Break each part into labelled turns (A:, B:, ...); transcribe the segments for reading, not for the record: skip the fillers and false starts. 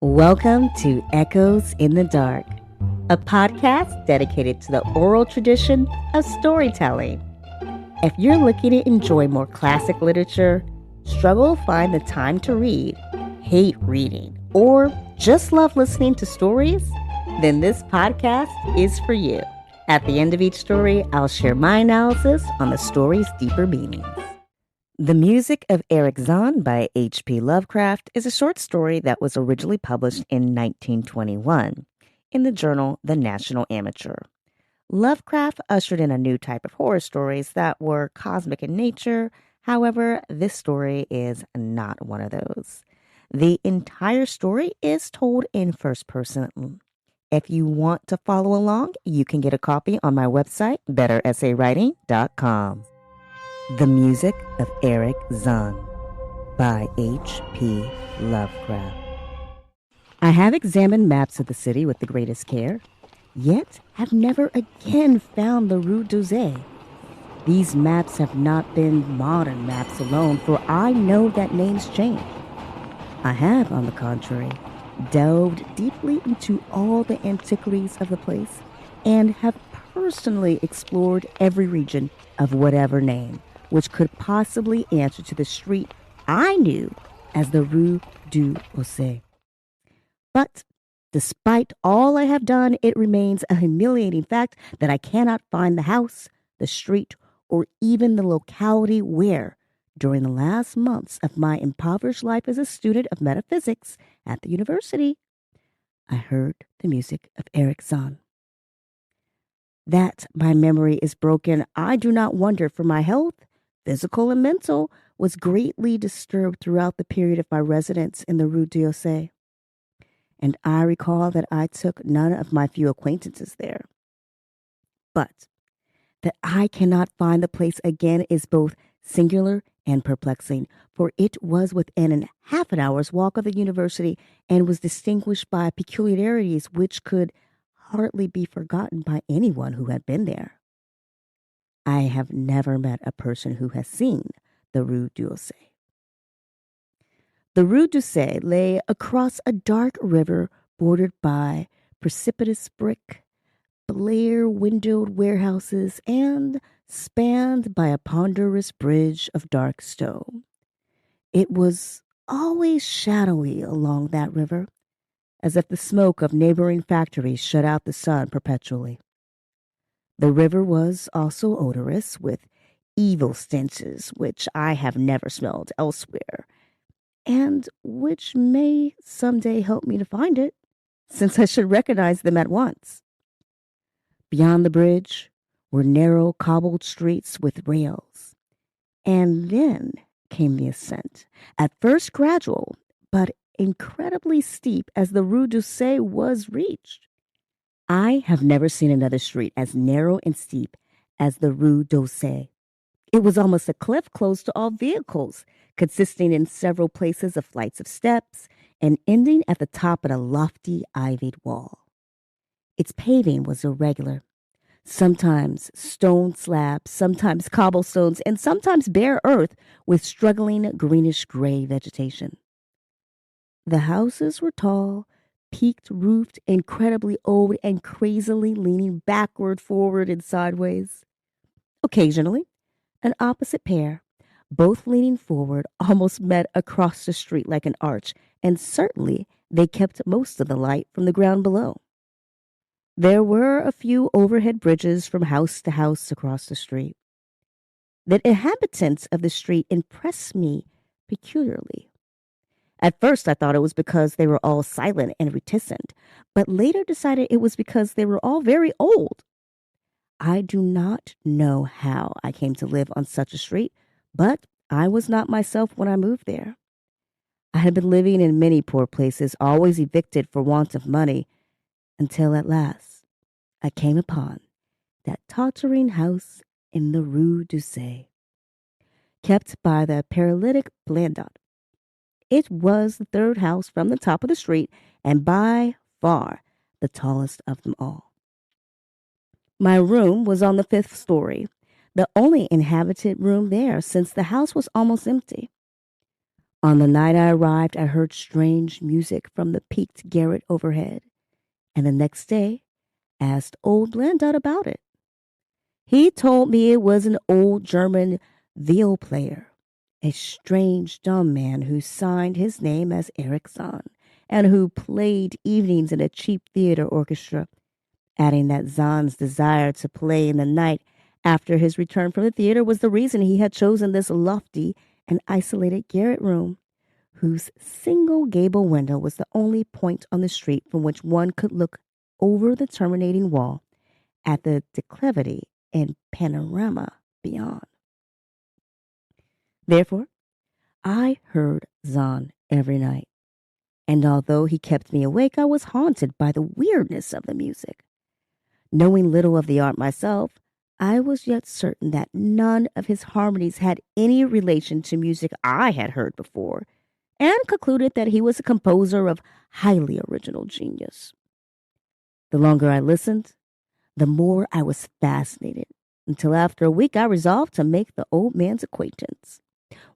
A: Welcome to Echoes in the Dark, a podcast dedicated to the oral tradition of storytelling. If you're looking to enjoy more classic literature, struggle to find the time to read, hate reading, or just love listening to stories, then this podcast is for you. At the end of each story, I'll share my analysis on the story's deeper meanings. The Music of Erich Zann by H.P. Lovecraft is a short story that was originally published in 1921 in the journal The National Amateur. Lovecraft ushered in a new type of horror stories that were cosmic in nature. However, this story is not one of those. The entire story is told in first person. If you want to follow along, you can get a copy on my website, betteressaywriting.com. The Music of Erich Zann by H.P. Lovecraft. I have examined maps of the city with the greatest care, yet have never again found the Rue d'Orsay. These maps have not been modern maps alone, for I know that names change. I have, on the contrary, delved deeply into all the antiquities of the place and have personally explored every region of whatever name which could possibly answer to the street I knew as the Rue d'Orsay. But despite all I have done, it remains a humiliating fact that I cannot find the house, the street, or even the locality where, during the last months of my impoverished life as a student of metaphysics at the university, I heard the music of Erich Zann. That my memory is broken, I do not wonder, for my health, physical and mental, was greatly disturbed throughout the period of my residence in the Rue d'Orsay. And I recall that I took none of my few acquaintances there. But that I cannot find the place again is both singular and perplexing, for it was within half an hour's walk of the university and was distinguished by peculiarities which could hardly be forgotten by anyone who had been there. I have never met a person who has seen the Rue d'Orsay. The Rue d'Orsay lay across a dark river bordered by precipitous brick, Blair-windowed warehouses, and spanned by a ponderous bridge of dark stone. It was always shadowy along that river, as if the smoke of neighboring factories shut out the sun perpetually. The river was also odorous, with evil stenches which I have never smelled elsewhere, and which may someday help me to find it, since I should recognize them at once. Beyond the bridge were narrow cobbled streets with rails, and then came the ascent, at first gradual, but incredibly steep as the Rue d'Orsay was reached. I have never seen another street as narrow and steep as the Rue d'Orsay. It was almost a cliff closed to all vehicles, consisting in several places of flights of steps and ending at the top of a lofty ivied wall. Its paving was irregular, sometimes stone slabs, sometimes cobblestones, and sometimes bare earth with struggling greenish-gray vegetation. The houses were tall, peaked-roofed, incredibly old, and crazily leaning backward, forward, and sideways. Occasionally, an opposite pair, both leaning forward, almost met across the street like an arch, and certainly they kept most of the light from the ground below. There were a few overhead bridges from house to house across the street. The inhabitants of the street impressed me peculiarly. At first, I thought it was because they were all silent and reticent, but later decided it was because they were all very old. I do not know how I came to live on such a street, but I was not myself when I moved there. I had been living in many poor places, always evicted for want of money, until at last I came upon that tottering house in the Rue d'Orsay, kept by the paralytic Blandot. It was the third house from the top of the street, and by far the tallest of them all. My room was on the 5th story, the only inhabited room there, since the house was almost empty. On the night I arrived, I heard strange music from the peaked garret overhead, and the next day asked old Blandut about it. He told me it was an old German viol player, a strange dumb man who signed his name as Erich Zann and who played evenings in a cheap theater orchestra, adding that Zann's desire to play in the night after his return from the theater was the reason he had chosen this lofty and isolated garret room, whose single gable window was the only point on the street from which one could look over the terminating wall at the declivity and panorama beyond. Therefore, I heard Zann every night, and although he kept me awake, I was haunted by the weirdness of the music. Knowing little of the art myself, I was yet certain that none of his harmonies had any relation to music I had heard before, and concluded that he was a composer of highly original genius. The longer I listened, the more I was fascinated, until after a week I resolved to make the old man's acquaintance.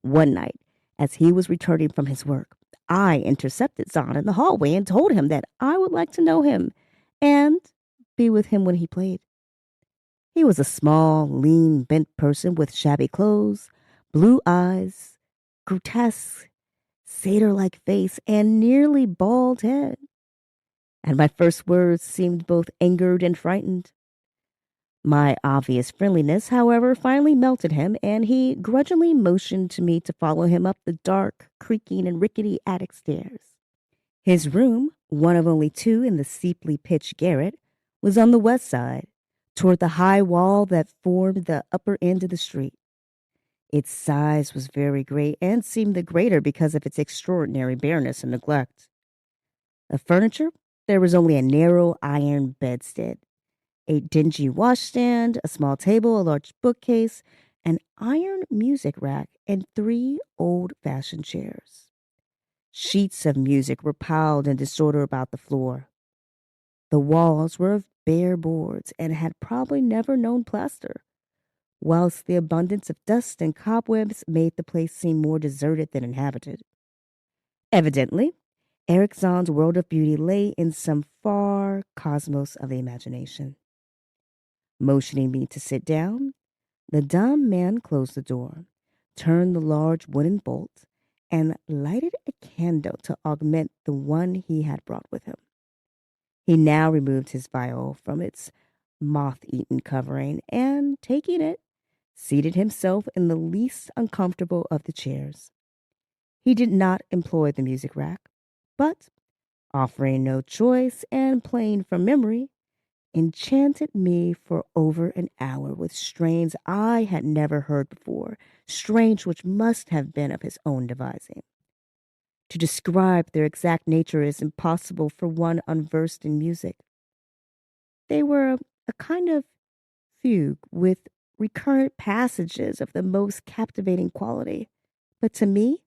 A: One night, as he was returning from his work, I intercepted Zann in the hallway and told him that I would like to know him and be with him when he played. He was a small, lean, bent person with shabby clothes, blue eyes, grotesque, satyr-like face, and nearly bald head. And my first words seemed both angered and frightened. My obvious friendliness, however, finally melted him, and he grudgingly motioned to me to follow him up the dark, creaking, and rickety attic stairs. His room, one of only two in the steeply pitched garret, was on the west side, toward the high wall that formed the upper end of the street. Its size was very great and seemed the greater because of its extraordinary bareness and neglect. Of furniture, there was only a narrow iron bedstead, a dingy washstand, a small table, a large bookcase, an iron music rack, and 3 old-fashioned chairs. Sheets of music were piled in disorder about the floor. The walls were of bare boards and had probably never known plaster, whilst the abundance of dust and cobwebs made the place seem more deserted than inhabited. Evidently, Erich Zann's world of beauty lay in some far cosmos of the imagination. Motioning me to sit down, the dumb man closed the door, turned the large wooden bolt, and lighted a candle to augment the one he had brought with him. He now removed his viol from its moth-eaten covering and, taking it, seated himself in the least uncomfortable of the chairs. He did not employ the music rack, but, offering no choice and playing from memory, enchanted me for over an hour with strains I had never heard before, strains which must have been of his own devising. To describe their exact nature is impossible for one unversed in music. They were a kind of fugue with recurrent passages of the most captivating quality, but to me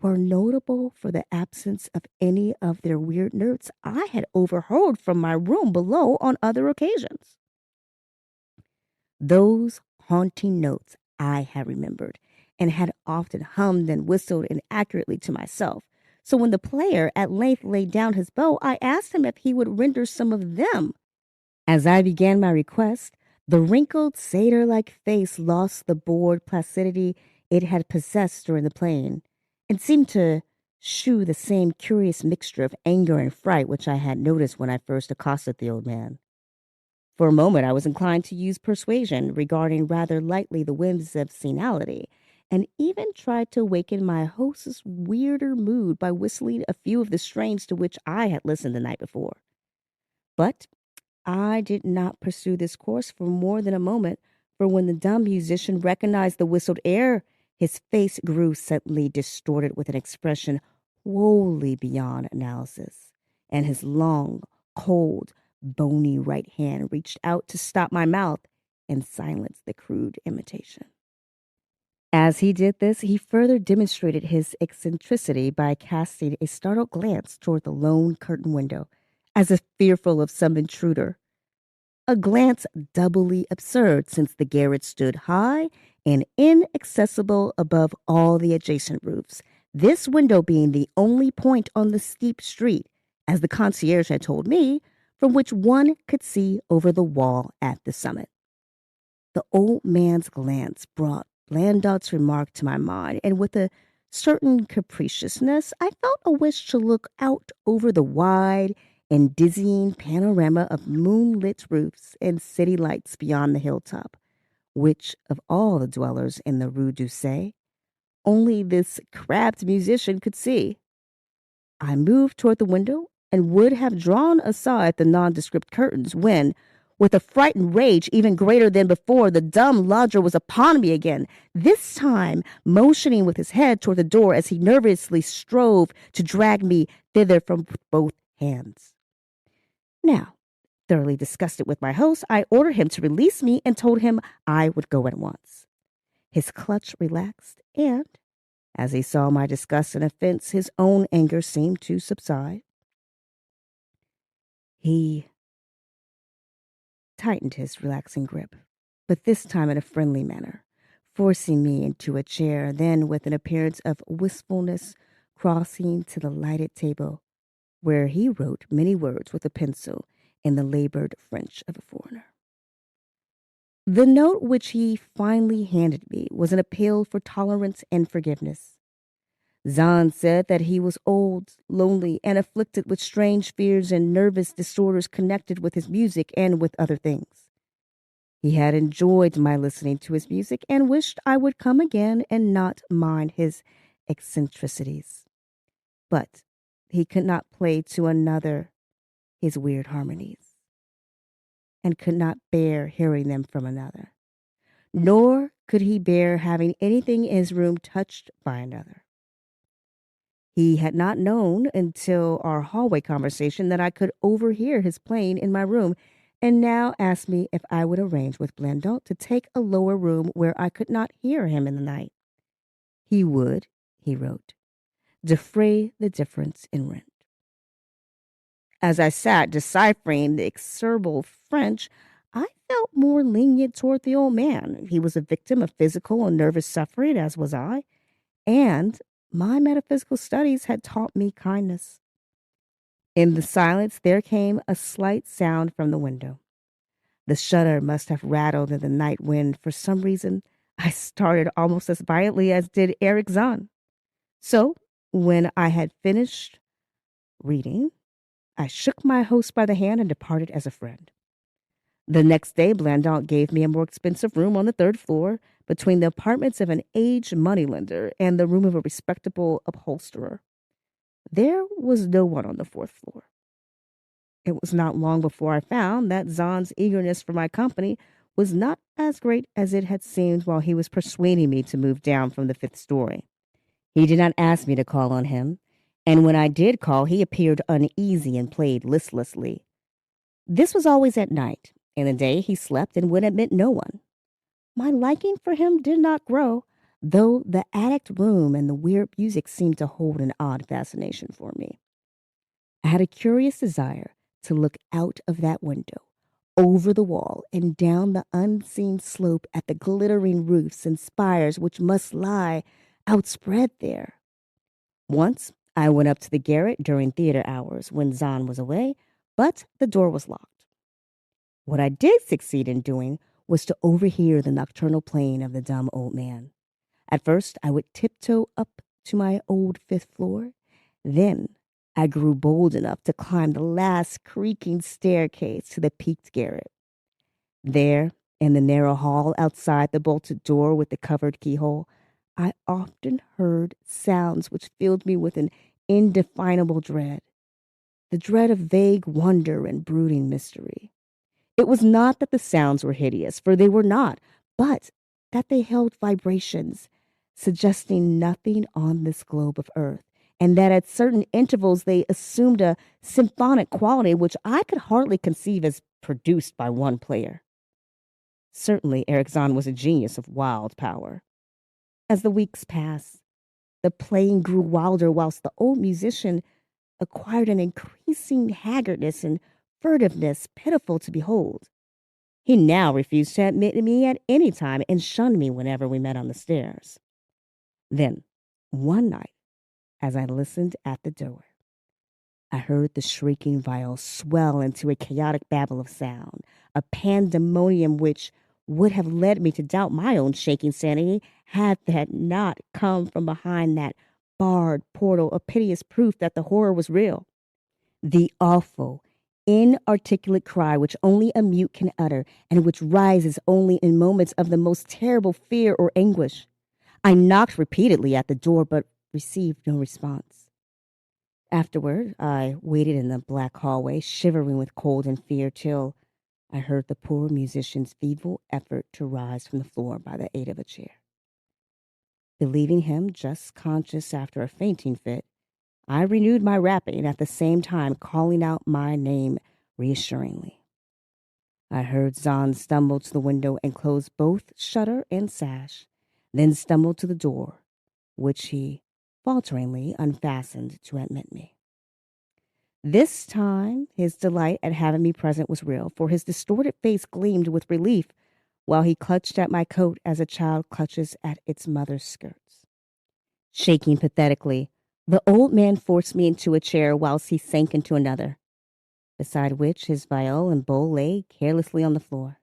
A: were notable for the absence of any of their weird notes I had overheard from my room below on other occasions. Those haunting notes I had remembered and had often hummed and whistled inaccurately to myself. So when the player at length laid down his bow, I asked him if he would render some of them. As I began my request, the wrinkled satyr-like face lost the bored placidity it had possessed during the playing, and seemed to shew the same curious mixture of anger and fright which I had noticed when I first accosted the old man. For a moment I was inclined to use persuasion, regarding rather lightly the whims of senility, and even tried to awaken my host's weirder mood by whistling a few of the strains to which I had listened the night before. But I did not pursue this course for more than a moment, for when the dumb musician recognized the whistled air, his face grew suddenly distorted with an expression wholly beyond analysis, and his long, cold, bony right hand reached out to stop my mouth and silence the crude imitation. As he did this, he further demonstrated his eccentricity by casting a startled glance toward the lone curtain window, as if fearful of some intruder. A glance doubly absurd, since the garret stood high and inaccessible above all the adjacent roofs, this window being the only point on the steep street, as the concierge had told me, from which one could see over the wall at the summit. The old man's glance brought Blandot's remark to my mind, and with a certain capriciousness, I felt a wish to look out over the wide and dizzying panorama of moonlit roofs and city lights beyond the hilltop, which, of all the dwellers in the Rue Doucet, only this crabbed musician could see. I moved toward the window and would have drawn aside the nondescript curtains when, with a frightened rage even greater than before, the dumb lodger was upon me again, this time motioning with his head toward the door as he nervously strove to drag me thither from both hands. Now, thoroughly disgusted with my host, I ordered him to release me and told him I would go at once. His clutch relaxed, and, as he saw my disgust and offense, his own anger seemed to subside. He tightened his relaxing grip, but this time in a friendly manner, forcing me into a chair, then with an appearance of wistfulness crossing to the lighted table, where he wrote many words with a pencil in the labored French of a foreigner. The note which he finally handed me was an appeal for tolerance and forgiveness. Zann said that he was old, lonely, and afflicted with strange fears and nervous disorders connected with his music and with other things. He had enjoyed my listening to his music and wished I would come again and not mind his eccentricities. But he could not play to another his weird harmonies, and could not bear hearing them from another, nor could he bear having anything in his room touched by another. He had not known until our hallway conversation that I could overhear his playing in my room, and now asked me if I would arrange with Blandot to take a lower room where I could not hear him in the night. He would, he wrote, defray the difference in rent. As I sat deciphering the execrable French, I felt more lenient toward the old man. He was a victim of physical and nervous suffering, as was I, and my metaphysical studies had taught me kindness. In the silence, there came a slight sound from the window. The shutter must have rattled in the night when, for some reason, I started almost as violently as did Erich Zann. So, when I had finished reading, I shook my host by the hand and departed as a friend. The next day, Blandot gave me a more expensive room on the third floor, between the apartments of an aged moneylender and the room of a respectable upholsterer. There was no one on the fourth floor. It was not long before I found that Zann's eagerness for my company was not as great as it had seemed while he was persuading me to move down from the fifth story. He did not ask me to call on him, and when I did call, he appeared uneasy and played listlessly. This was always at night. In the day, he slept and would admit no one. My liking for him did not grow, though the attic room and the weird music seemed to hold an odd fascination for me. I had a curious desire to look out of that window, over the wall, and down the unseen slope at the glittering roofs and spires which must lie outspread there. Once I went up to the garret during theater hours when Zann was away, but the door was locked. What I did succeed in doing was to overhear the nocturnal playing of the dumb old man. At first, I would tiptoe up to my old fifth floor. Then I grew bold enough to climb the last creaking staircase to the peaked garret. There, in the narrow hall outside the bolted door with the covered keyhole, I often heard sounds which filled me with an indefinable dread, the dread of vague wonder and brooding mystery. It was not that the sounds were hideous, for they were not, but that they held vibrations, suggesting nothing on this globe of earth, and that at certain intervals they assumed a symphonic quality which I could hardly conceive as produced by one player. Certainly, Erich Zann was a genius of wild power. As the weeks passed, the playing grew wilder whilst the old musician acquired an increasing haggardness and furtiveness pitiful to behold. He now refused to admit me at any time and shunned me whenever we met on the stairs. Then, one night, as I listened at the door. I heard the shrieking viol swell into a chaotic babble of sound, a pandemonium which would have led me to doubt my own shaking sanity had that not come from behind that barred portal a piteous proof that the horror was real. The awful, inarticulate cry which only a mute can utter and which rises only in moments of the most terrible fear or anguish. I knocked repeatedly at the door but received no response. Afterward, I waited in the black hallway, shivering with cold and fear, till I heard the poor musician's feeble effort to rise from the floor by the aid of a chair. Believing him just conscious after a fainting fit, I renewed my rapping, at the same time calling out my name reassuringly. I heard Zann stumble to the window and close both shutter and sash, then stumble to the door, which he falteringly unfastened to admit me. This time, his delight at having me present was real, for his distorted face gleamed with relief while he clutched at my coat as a child clutches at its mother's skirts. Shaking pathetically, the old man forced me into a chair whilst he sank into another, beside which his viol and bowl lay carelessly on the floor.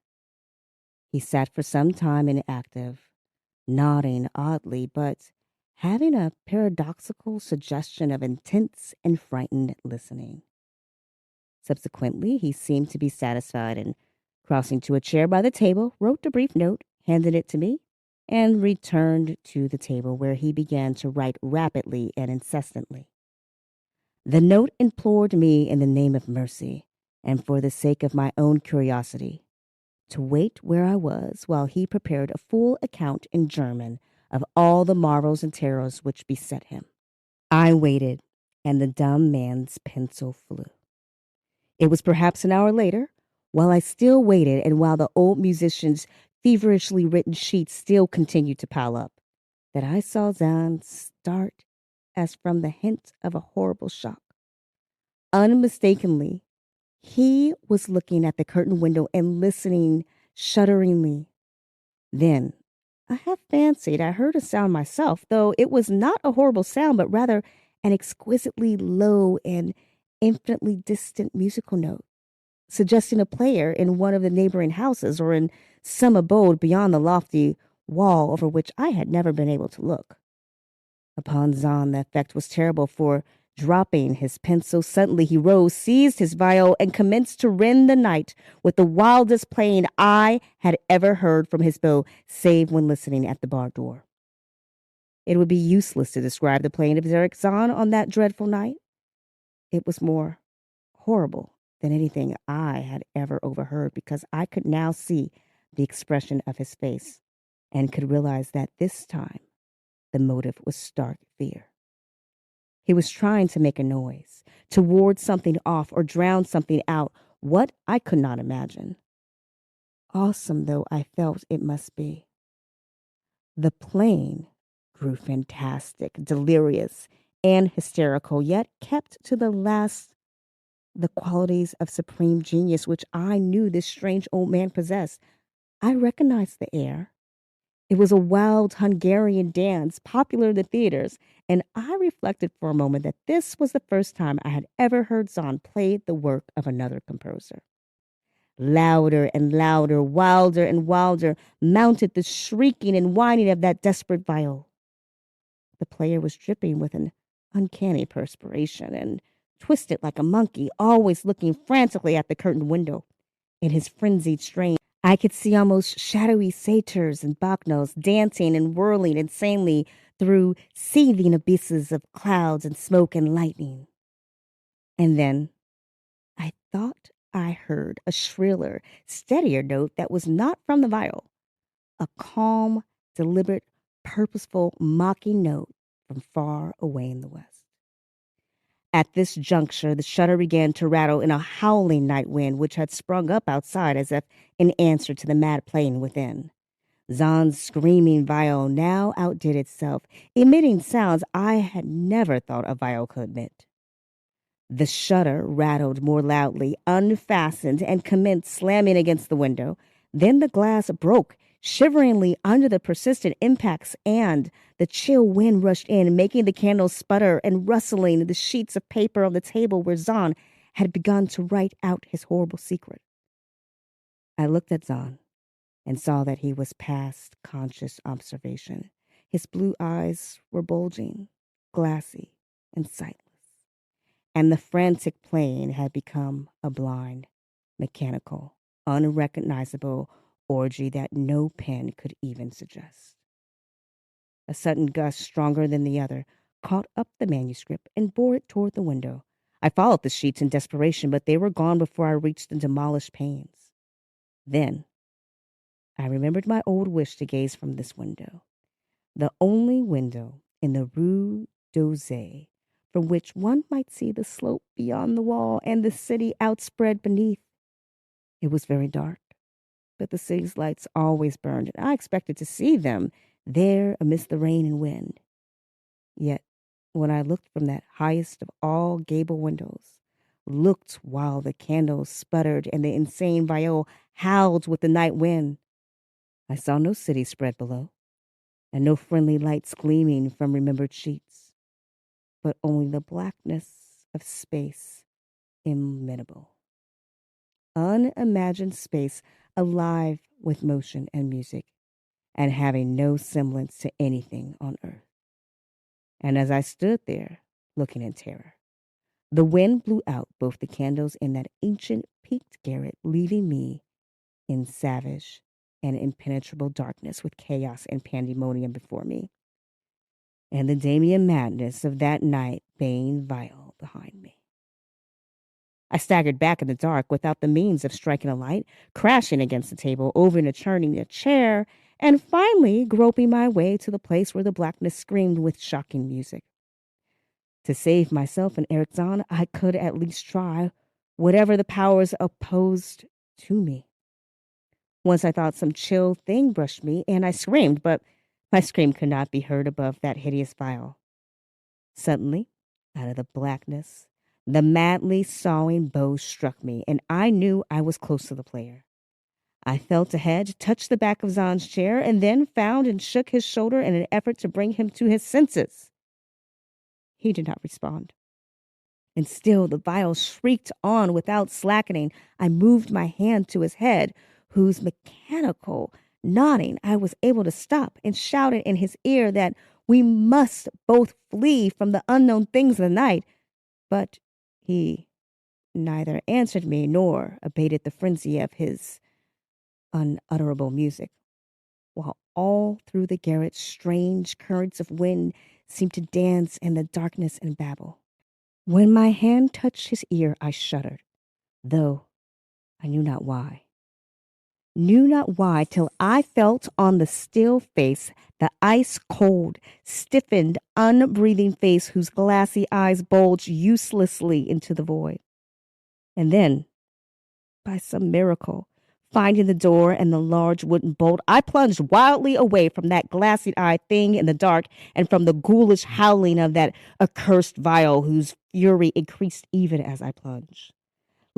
A: He sat for some time inactive, nodding oddly, but having a paradoxical suggestion of intense and frightened listening. Subsequently, he seemed to be satisfied and, crossing to a chair by the table, wrote a brief note, handed it to me, and returned to the table where he began to write rapidly and incessantly. The note implored me in the name of mercy, and for the sake of my own curiosity, to wait where I was while he prepared a full account in German of all the marvels and terrors which beset him. I waited, and the dumb man's pencil flew. It was perhaps an hour later, while I still waited and while the old musician's feverishly written sheets still continued to pile up, that I saw Zann start as from the hint of a horrible shock. Unmistakably, he was looking at the curtained window and listening shudderingly. Then, I have fancied I heard a sound myself, though it was not a horrible sound, but rather an exquisitely low and infinitely distant musical note, suggesting a player in one of the neighboring houses or in some abode beyond the lofty wall over which I had never been able to look. Upon Zann, the effect was terrible, for dropping his pencil suddenly, he rose, seized his viol, and commenced to rend the night with the wildest playing I had ever heard from his bow, save when listening at the bar door. It would be useless to describe the playing of Erich Zann on that dreadful night. It was more horrible than anything I had ever overheard, because I could now see the expression of his face and could realize that this time the motive was stark fear. He was trying to make a noise, to ward something off or drown something out, what I could not imagine. Awesome though I felt it must be. The playing grew fantastic, delirious, and hysterical, yet kept to the last the qualities of supreme genius which I knew this strange old man possessed. I recognized the air. It was a wild Hungarian dance, popular in the theaters, and I reflected for a moment that this was the first time I had ever heard Zann play the work of another composer. Louder and louder, wilder and wilder, mounted the shrieking and whining of that desperate viol. The player was dripping with an uncanny perspiration and twisted like a monkey, always looking frantically at the curtained window. In his frenzied strain, I could see almost shadowy satyrs and bacchanals dancing and whirling insanely through seething abysses of clouds and smoke and lightning. And then I thought I heard a shriller, steadier note that was not from the viol, a calm, deliberate, purposeful, mocking note from far away in the west. At this juncture, the shutter began to rattle in a howling night wind which had sprung up outside as if in answer to the mad playing within. Zann's screaming viol now outdid itself, emitting sounds I had never thought a viol could emit. The shutter rattled more loudly, unfastened, and commenced slamming against the window. Then the glass broke, shiveringly under the persistent impacts, and the chill wind rushed in, making the candles sputter and rustling the sheets of paper on the table where Zann had begun to write out his horrible secret. I looked at Zann and saw that he was past conscious observation. His blue eyes were bulging, glassy, and sightless, and the frantic playing had become a blind, mechanical, unrecognizable orgy that no pen could even suggest. A sudden gust, stronger than the other, caught up the manuscript and bore it toward the window. I followed the sheets in desperation, but they were gone before I reached the demolished panes. Then I remembered my old wish to gaze from this window, the only window in the Rue d'Orsay from which one might see the slope beyond the wall and the city outspread beneath. It was very dark, but the city's lights always burned, and I expected to see them there amidst the rain and wind. Yet, when I looked from that highest of all gable windows, looked while the candles sputtered and the insane viol howled with the night wind, I saw no city spread below, and no friendly lights gleaming from remembered sheets, but only the blackness of space, imminable. Unimagined space, alive with motion and music, and having no semblance to anything on earth. And as I stood there, looking in terror, the wind blew out both the candles in that ancient peaked garret, leaving me in savage and impenetrable darkness with chaos and pandemonium before me, and the Damien madness of that night baying vile behind me. I staggered back in the dark without the means of striking a light, crashing against the table, overturning a chair, and finally groping my way to the place where the blackness screamed with shocking music. To save myself and Erich Zann, I could at least try whatever the powers opposed to me. Once I thought some chill thing brushed me, and I screamed, but my scream could not be heard above that hideous viol. Suddenly, out of the blackness, the madly sawing bow struck me, and I knew I was close to the player. I felt ahead, touched the back of Zann's chair, and then found and shook his shoulder in an effort to bring him to his senses. He did not respond. And still the viol shrieked on without slackening. I moved my hand to his head, whose mechanical nodding I was able to stop, and shouted in his ear that we must both flee from the unknown things of the night. But he neither answered me nor abated the frenzy of his unutterable music, while all through the garret strange currents of wind seemed to dance in the darkness and babble. When my hand touched his ear, I shuddered, though I knew not why. Knew not why, till I felt on the still face the ice-cold, stiffened, unbreathing face whose glassy eyes bulged uselessly into the void. And then, by some miracle, finding the door and the large wooden bolt, I plunged wildly away from that glassy-eyed thing in the dark and from the ghoulish howling of that accursed viol whose fury increased even as I plunged.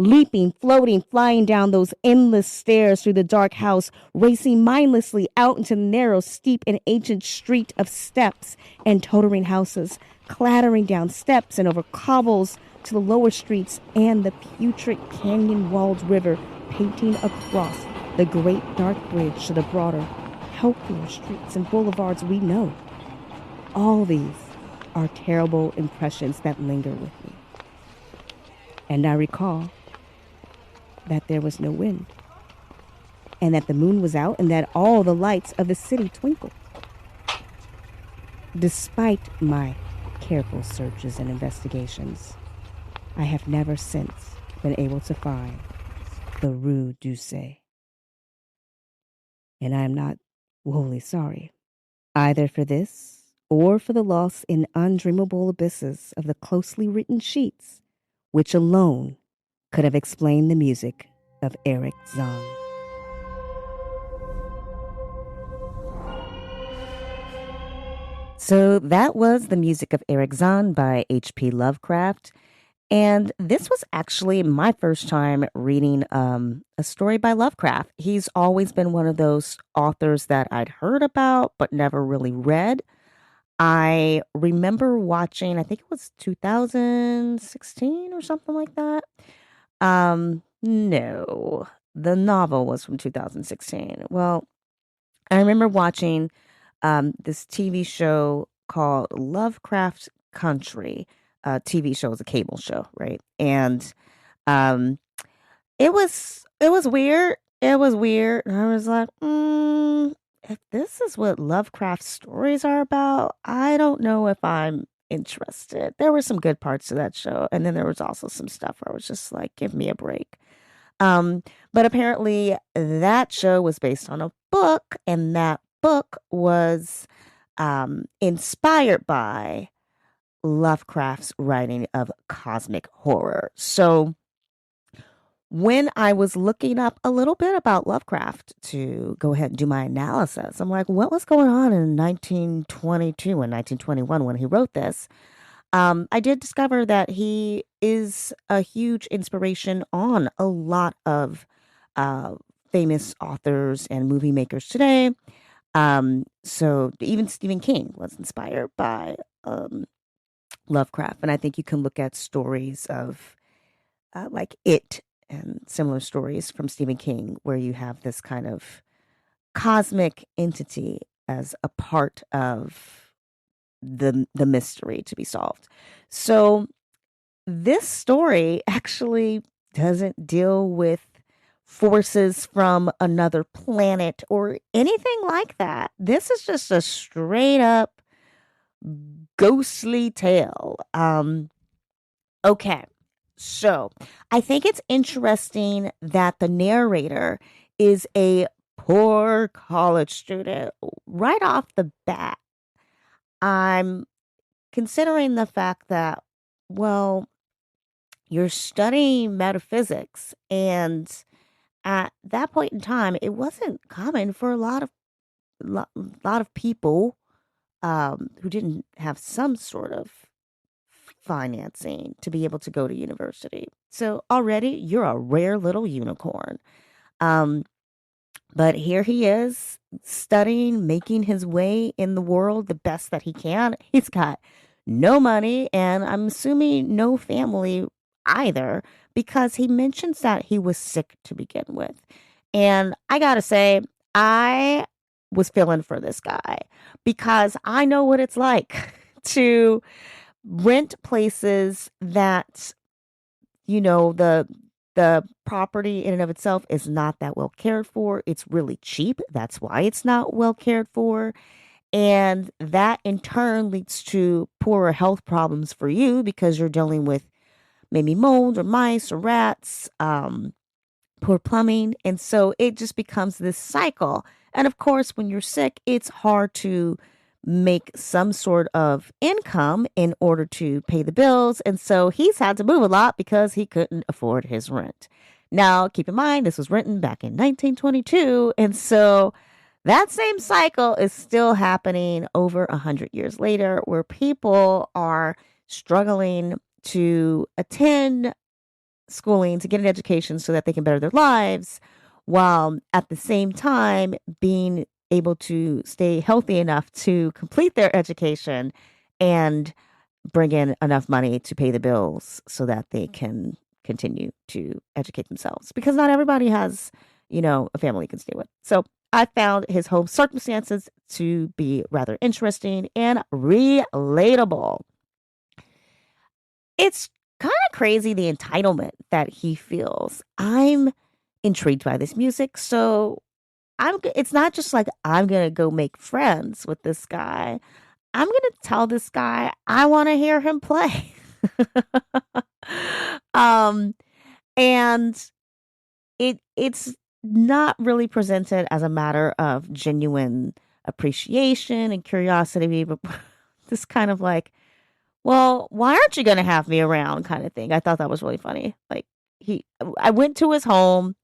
A: Leaping, floating, flying down those endless stairs through the dark house, racing mindlessly out into the narrow, steep, and ancient street of steps and tottering houses, clattering down steps and over cobbles to the lower streets and the putrid canyon-walled river, painting across the great dark bridge to the broader, healthier streets and boulevards we know. All these are terrible impressions that linger with me. And I recall that there was no wind, and that the moon was out, and that all the lights of the city twinkled. Despite my careful searches and investigations, I have never since been able to find the Rue d'Orsay. And I am not wholly sorry, either for this or for the loss in undreamable abysses of the closely written sheets, which alone could have explained the music of Erich Zann. So that was the music of Erich Zann by H.P. Lovecraft. And this was actually my first time reading a story by Lovecraft. He's always been one of those authors that I'd heard about but never really read. I remember watching, I think it was 2016 or something like that. No, the novel was from 2016. Well, I remember watching this TV show called Lovecraft Country. TV show is a cable show, right? And um, it was weird. It was weird. And I was like, if this is what Lovecraft stories are about, I don't know if I'm interested. There were some good parts to that show, and then there was also some stuff where I was just like, give me a break. Um, but apparently that show was based on a book, and that book was inspired by Lovecraft's writing of cosmic horror. So when I was looking up a little bit about Lovecraft to go ahead and do my analysis, I'm like, what was going on in 1922 and 1921 when he wrote this? I did discover that he is a huge inspiration on a lot of uh, famous authors and movie makers today. So even Stephen King was inspired by Lovecraft. And I think you can look at stories of like It and similar stories from Stephen King, where you have this kind of cosmic entity as a part of the mystery to be solved. So this story actually doesn't deal with forces from another planet or anything like that. This is just a straight up ghostly tale. Okay. So I think it's interesting that the narrator is a poor college student. Right off the bat, I'm considering the fact that, well, you're studying metaphysics, and at that point in time, it wasn't common for a lot of people who didn't have some sort of financing to be able to go to university. So already you're a rare little unicorn. Um, but here he is studying, making his way in the world the best that he can. He's got no money, and I'm assuming no family either, because he mentions that he was sick to begin with. And I gotta say, I was feeling for this guy because I know what it's like to rent places that, the property in and of itself is not that well cared for. It's really cheap. That's why it's not well cared for. And that in turn leads to poorer health problems for you because you're dealing with maybe mold or mice or rats, poor plumbing. And so it just becomes this cycle. And of course, when you're sick, it's hard to make some sort of income in order to pay the bills. And so he's had to move a lot because he couldn't afford his rent. Now, keep in mind, this was written back in 1922. And so that same cycle is still happening over 100 years later, where people are struggling to attend schooling, to get an education so that they can better their lives, while at the same time being able to stay healthy enough to complete their education and bring in enough money to pay the bills so that they can continue to educate themselves, because not everybody has, a family you can stay with. So I found his home circumstances to be rather interesting and relatable. It's kind of crazy, the entitlement that he feels. I'm intrigued by this music, so it's not just like I'm going to go make friends with this guy. I'm going to tell this guy I want to hear him play. um and it's not really presented as a matter of genuine appreciation and curiosity, but this kind of like, well, why aren't you going to have me around kind of thing. I thought that was really funny. Like, I went to his home.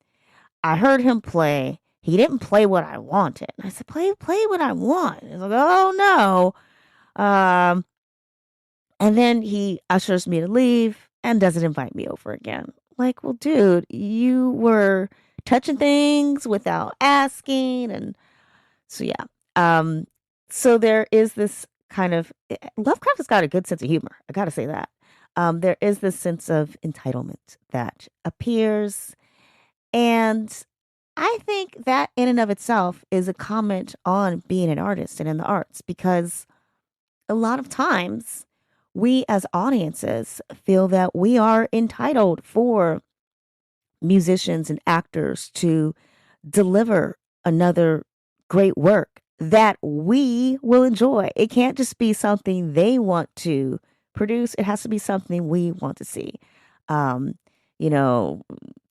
A: I heard him play. He didn't play what I wanted. I said, play what I want. He's like, oh no. And then he ushers me to leave. and doesn't invite me over again. Like, well, dude, you were touching things without asking. And so, yeah. Um, so there is this kind of Lovecraft has got a good sense of humor. I got to say that. There is this sense of entitlement that appears. And I think that in and of itself is a comment on being an artist and in the arts, because a lot of times we as audiences feel that we are entitled for musicians and actors to deliver another great work that we will enjoy. It can't just be something they want to produce, it has to be something we want to see. Um, you know,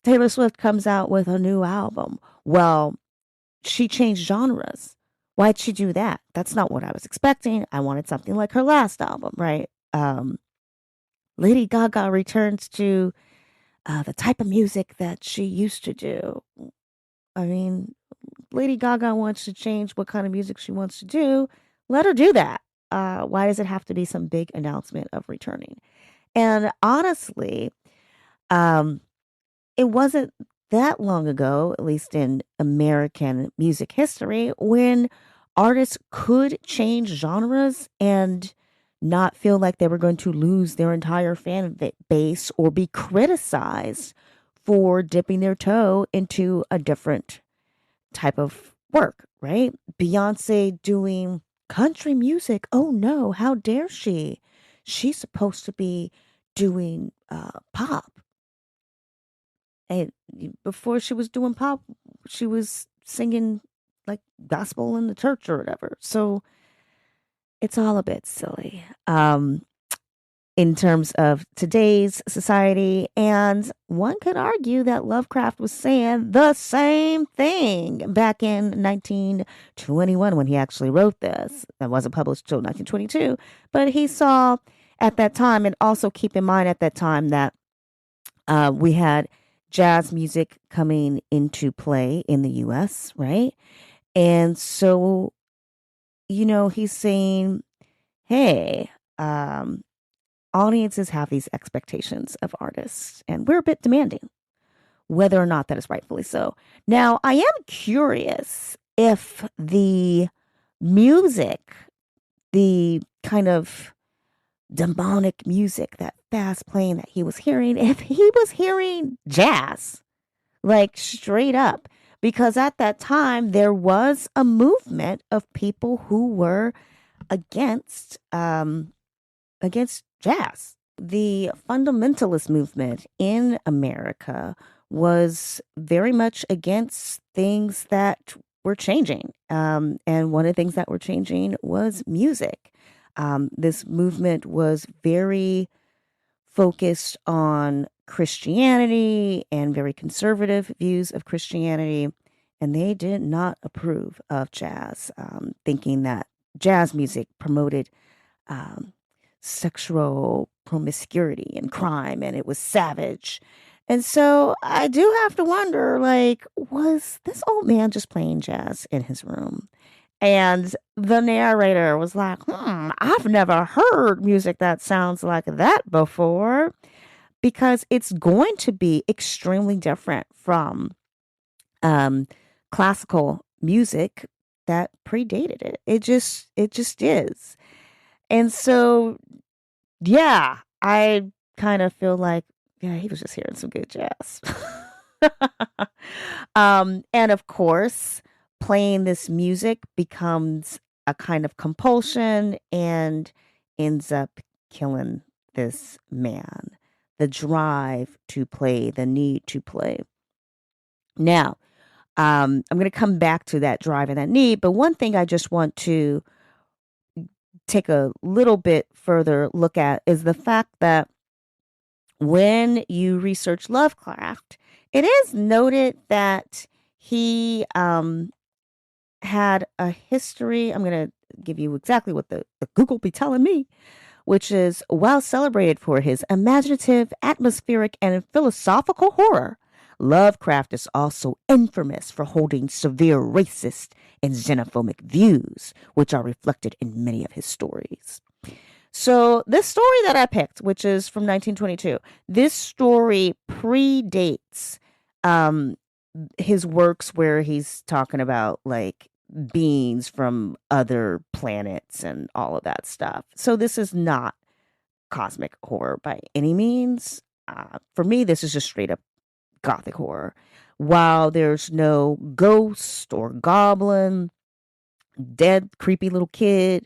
A: Taylor Swift comes out with a new album. Well, she changed genres. Why'd she do that? That's not what I was expecting. I wanted something like her last album, right? Lady Gaga returns to the type of music that she used to do. I mean, Lady Gaga wants to change what kind of music she wants to do. Let her do that. Why does it have to be some big announcement of returning? And honestly, um, it wasn't that long ago, at least in American music history, when artists could change genres and not feel like they were going to lose their entire fan base or be criticized for dipping their toe into a different type of work, right? Beyonce doing country music. Oh no, how dare she? She's supposed to be doing pop. And before she was doing pop, she was singing like gospel in the church or whatever. So it's all a bit silly in terms of today's society. And one could argue that Lovecraft was saying the same thing back in 1921 when he actually wrote this. It wasn't published until 1922. But he saw at that time, and also keep in mind at that time that we had jazz music coming into play in the US, right? And so, he's saying, hey, audiences have these expectations of artists, and we're a bit demanding, whether or not that is rightfully so. Now, I am curious if the music, the kind of demonic music, that fast playing that he was hearing, if he was hearing jazz, like straight up, because at that time there was a movement of people who were against jazz. The fundamentalist movement in America was very much against things that were changing, and one of the things that were changing was music. This movement was very focused on Christianity and very conservative views of Christianity, and they did not approve of jazz, thinking that jazz music promoted sexual promiscuity and crime, and it was savage. And so I do have to wonder, like, was this old man just playing jazz in his room? And the narrator was like, I've never heard music that sounds like that before, because it's going to be extremely different from classical music that predated it. It just is. And so, yeah, I kind of feel like, yeah, he was just hearing some good jazz. And of course, playing this music becomes a kind of compulsion and ends up killing this man. The drive to play, the need to play. Now, I'm going to come back to that drive and that need, but one thing I just want to take a little bit further look at is the fact that when you research Lovecraft, it is noted that he had a history. I'm going to give you exactly what the Google be telling me, which is, while celebrated for his imaginative, atmospheric, and philosophical horror, Lovecraft is also infamous for holding severe racist and xenophobic views, which are reflected in many of his stories. So this story that I picked, which is from 1922, this story predates um, his works where he's talking about like beings from other planets and all of that stuff. So this is not cosmic horror by any means. For me, this is just straight up gothic horror. While there's no ghost or goblin, dead, creepy little kid,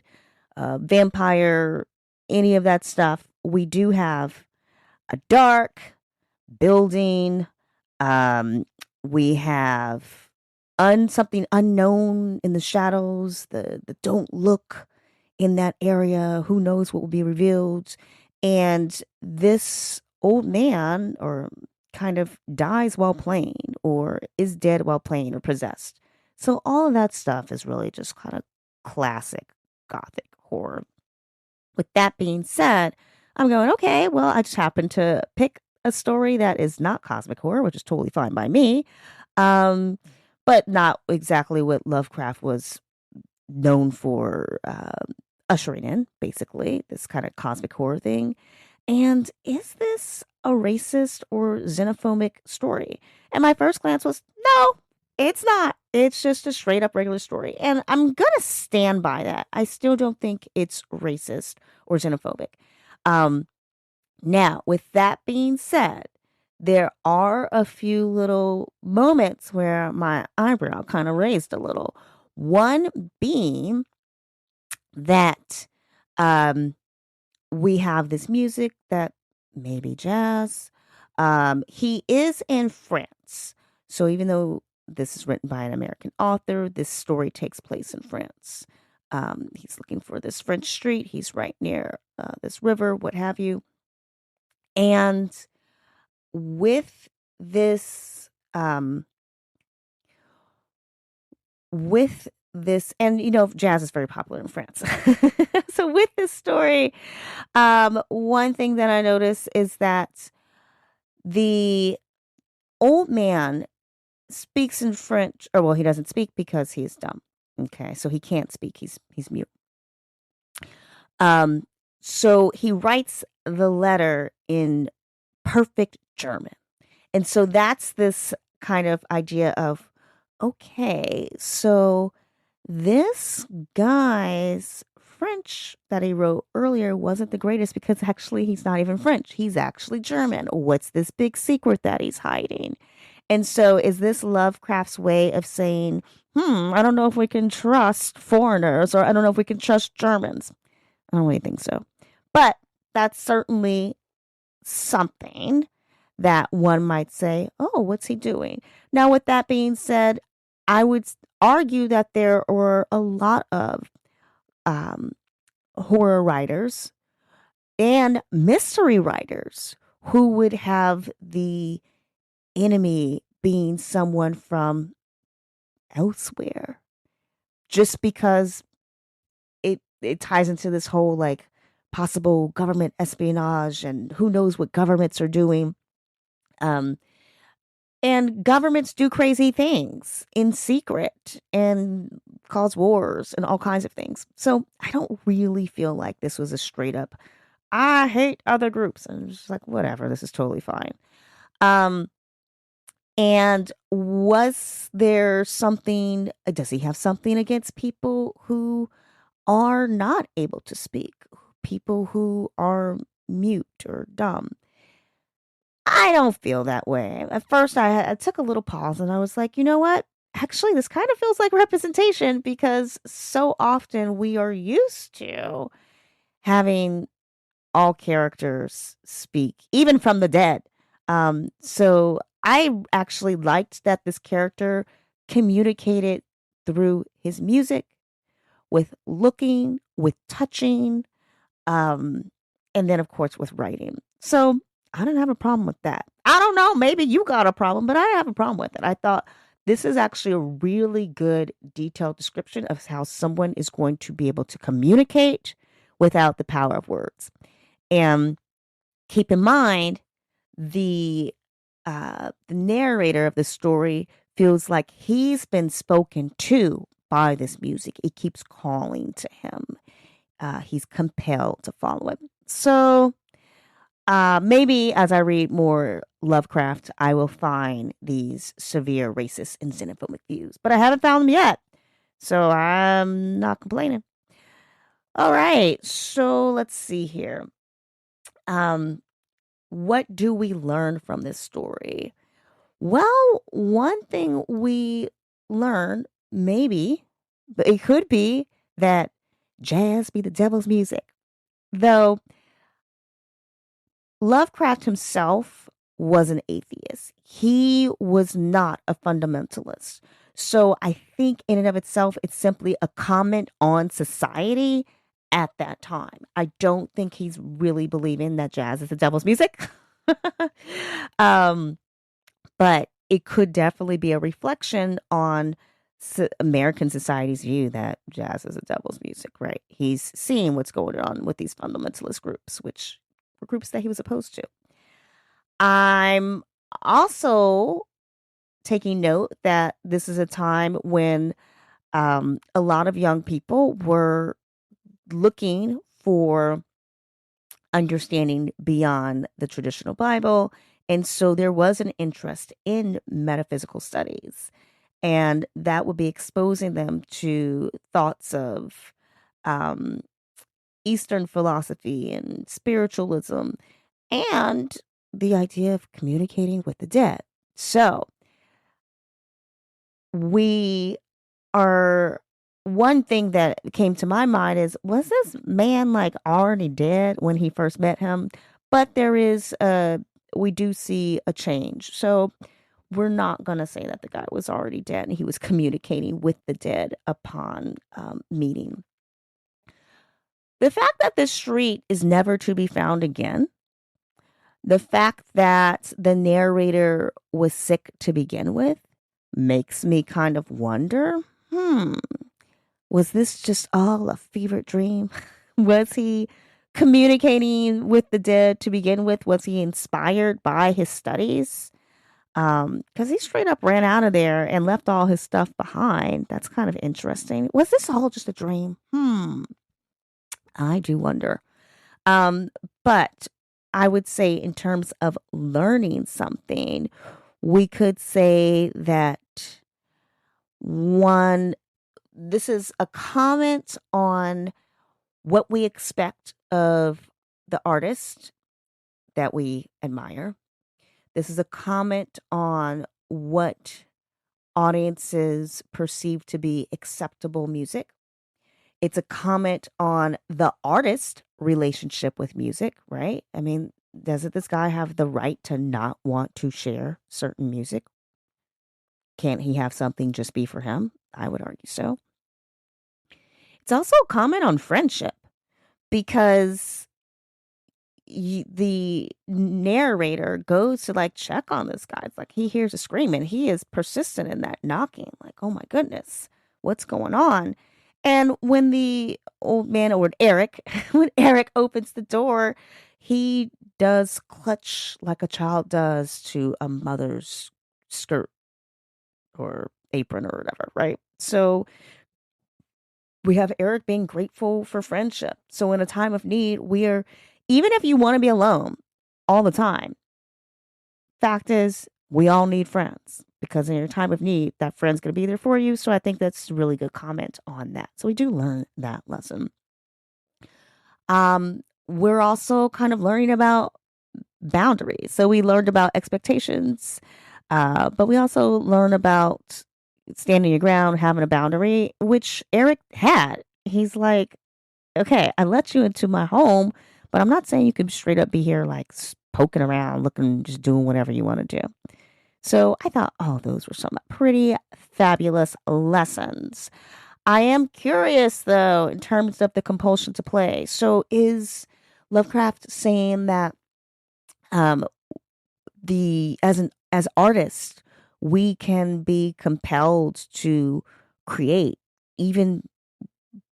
A: vampire, any of that stuff, we do have a dark building. Um, we have something unknown in the shadows. The don't look in that area. Who knows what will be revealed? And this old man, or kind of dies while playing, or is dead while playing, or possessed. So all of that stuff is really just kind of classic gothic horror. With that being said, I'm going, okay, well, I just happened to pick a story that is not cosmic horror, which is totally fine by me, um, but not exactly what Lovecraft was known for ushering in, basically, this kind of cosmic horror thing. And is this a racist or xenophobic story? And my first glance was, no, it's not. It's just a straight up regular story. And I'm going to stand by that. I still don't think it's racist or xenophobic. Um, Now, with that being said, there are a few little moments where my eyebrow kind of raised a little. One being that um, we have this music that may be jazz. He is in France. So even though this is written by an American author, this story takes place in France. He's looking for this French street. He's right near this river, what have you. And with this, and jazz is very popular in France. So with this story, one thing that I notice is that the old man speaks in French, or well, he doesn't speak because he's dumb. Okay, so he can't speak. He's mute. So he writes the letter in perfect German. And so that's this kind of idea of, okay, so this guy's French that he wrote earlier wasn't the greatest because actually he's not even French. He's actually German. What's this big secret that he's hiding? And so is this Lovecraft's way of saying, I don't know if we can trust foreigners, or I don't know if we can trust Germans. I don't really think so. But that's certainly something that one might say, oh, what's he doing? Now, with that being said, I would argue that there were a lot of horror writers and mystery writers who would have the enemy being someone from elsewhere, just because it ties into this whole like possible government espionage, and who knows what governments are doing. And governments do crazy things in secret and cause wars and all kinds of things. So I don't really feel like this was a straight up, I hate other groups. And just like, whatever, this is totally fine. And was there something, does he have something against people who are not able to speak? People who are mute or dumb? I don't feel that way. At first, I took a little pause and I was like, you know what? Actually, this kind of feels like representation, because so often we are used to having all characters speak, even from the dead. So I actually liked that this character communicated through his music, with looking, with touching, and then, of course, with writing. So I don't have a problem with that. I don't know. Maybe you got a problem, but I didn't have a problem with it. I thought this is actually a really good detailed description of how someone is going to be able to communicate without the power of words. And keep in mind, the narrator of the story feels like he's been spoken to by this music. It keeps calling to him. he's compelled to follow it. So maybe as I read more Lovecraft, I will find these severe racist and xenophobic views, but I haven't found them yet. So I'm not complaining. All right. So let's see here. What do we learn from this story? Well, one thing we learn, maybe, but it could be that jazz be the devil's music. Though Lovecraft himself was an atheist. He was not a fundamentalist. So I think in and of itself, it's simply a comment on society at that time. I don't think he's really believing that jazz is the devil's music. um, but it could definitely be a reflection on American society's view that jazz is the devil's music, right? He's seeing what's going on with these fundamentalist groups, which were groups that he was opposed to. I'm also taking note that this is a time when a lot of young people were looking for understanding beyond the traditional Bible. And so there was an interest in metaphysical studies, and that would be exposing them to thoughts of um, Eastern philosophy and spiritualism and the idea of communicating with the dead. So we are one thing that came to my mind is, was this man like already dead when he first met him? But there is we do see a change. So we're not going to say that the guy was already dead and he was communicating with the dead upon meeting. The fact that this street is never to be found again, the fact that the narrator was sick to begin with, makes me kind of wonder, was this just all a fevered dream? Was he communicating with the dead to begin with? Was he inspired by his studies? Because he straight up ran out of there and left all his stuff behind. That's kind of interesting. Was this all just a dream? I do wonder. But I would say in terms of learning something, we could say that this is a comment on what we expect of the artist that we admire. This is a comment on what audiences perceive to be acceptable music. It's a comment on the artist relationship with music, right? I mean, doesn't this guy have the right to not want to share certain music? Can't he have something just be for him? I would argue so. It's also a comment on friendship because the narrator goes to like check on this guy. It's like he hears a scream and he is persistent in that knocking. Like, oh my goodness, what's going on? And when the old man, or Erich, when Erich opens the door, he does clutch like a child does to a mother's skirt or apron or whatever, right? So we have Erich being grateful for friendship. So in a time of need, even if you want to be alone all the time, fact is, we all need friends because in your time of need, that friend's going to be there for you. So I think that's a really good comment on that. So we do learn that lesson. We're also kind of learning about boundaries. So we learned about expectations, but we also learn about standing your ground, having a boundary, which Erich had. He's like, okay, I let you into my home, but I'm not saying you can straight up be here like poking around, looking, just doing whatever you want to do. So I thought, oh, those were some pretty fabulous lessons. I am curious, though, in terms of the compulsion to play. So is Lovecraft saying that as artists, we can be compelled to create even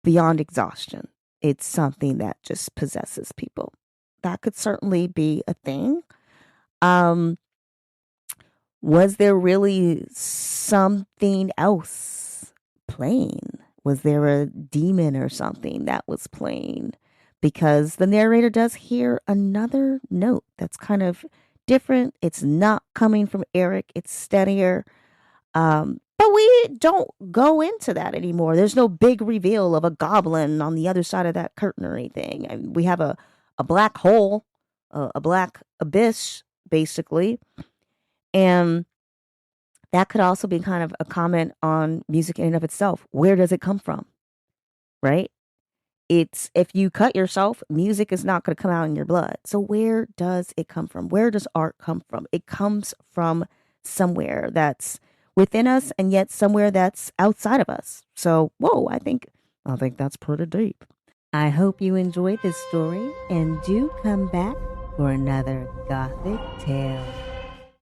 A: beyond exhaustion? It's something that just possesses people. That could certainly be a thing. Was there really something else playing? Was there a demon or something that was playing? Because the narrator does hear another note that's kind of different. It's not coming from Erich, it's steadier. But we don't go into that anymore. There's no big reveal of a goblin on the other side of that curtain or anything. And we have a black hole, a black abyss, basically. And that could also be kind of a comment on music in and of itself. Where does it come from? Right? It's if you cut yourself, music is not going to come out in your blood. So where does it come from? Where does art come from? It comes from somewhere that's within us and yet somewhere that's outside of us. So, whoa, I think that's pretty deep. I hope you enjoyed this story and do come back for another gothic tale.